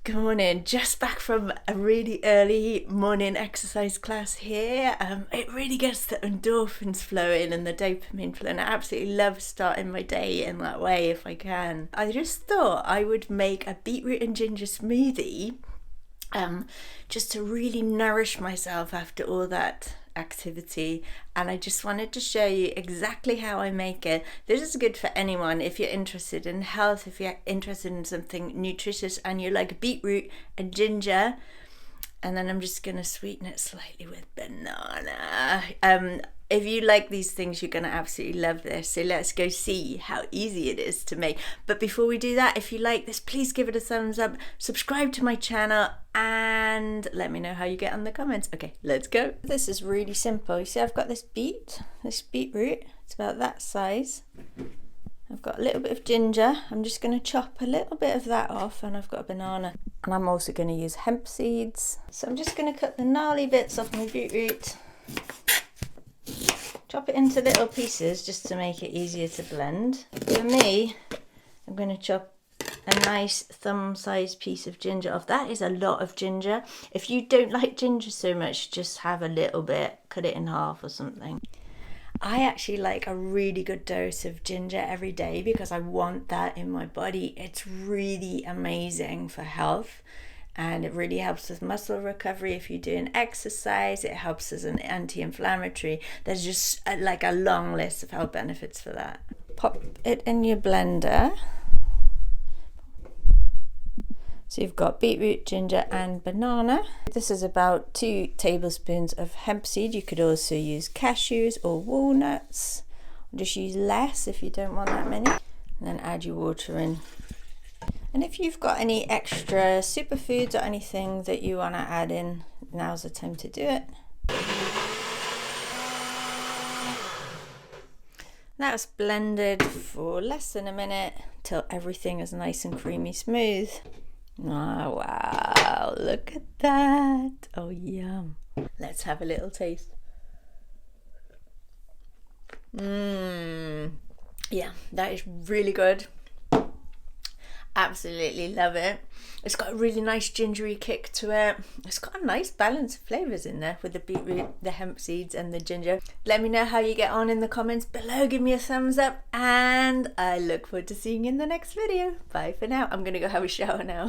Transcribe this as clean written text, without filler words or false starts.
Good morning, just back from a really early morning exercise class here. It really gets the endorphins flowing and the dopamine flowing. I absolutely love starting my day in that way if I can. I just thought I would make a beetroot and ginger smoothie just to really nourish myself after all that activity, and I just wanted to show you exactly how I make it. This is good for anyone if you're interested in health, if you're interested in something nutritious and you like beetroot and ginger. And then I'm just going to sweeten it slightly with banana. If you like these things, you're going to absolutely love this. So let's go see how easy it is to make. But before we do that, if you like this, please give it a thumbs up, subscribe to my channel, and let me know how you get on the comments. Okay, let's go. This is really simple. You see, I've got this beetroot. It's about that size. I've got a little bit of ginger. I'm just going to chop a little bit of that off, and I've got a banana. And I'm also going to use hemp seeds. So I'm just going to cut the gnarly bits off my beetroot. Chop it into little pieces just to make it easier to blend. For me, I'm going to chop a nice thumb-sized piece of ginger off. That is a lot of ginger. If you don't like ginger so much, just have a little bit, cut it in half or something. I actually like a really good dose of ginger every day because I want that in my body. It's really amazing for health, and it really helps with muscle recovery if you're doing exercise. It helps as an anti-inflammatory. There's just like a long list of health benefits for that. Pop it in your blender. So you've got beetroot, ginger and banana. This is about 2 tablespoons of hemp seed. You could also use cashews or walnuts. Just use less if you don't want that many. And then add your water in. And if you've got any extra superfoods or anything that you want to add in, now's the time to do it. That's blended for less than a minute till everything is nice and creamy smooth. Oh wow, look at that. Oh yum. Let's have a little taste. Yeah, that is really good. Absolutely love it. It's got a really nice gingery kick to it. It's got a nice balance of flavours in there with the beetroot, the hemp seeds and the ginger. Let me know how you get on in the comments below. Give me a thumbs up, and I look forward to seeing you in the next video. Bye for now. I'm gonna go have a shower now.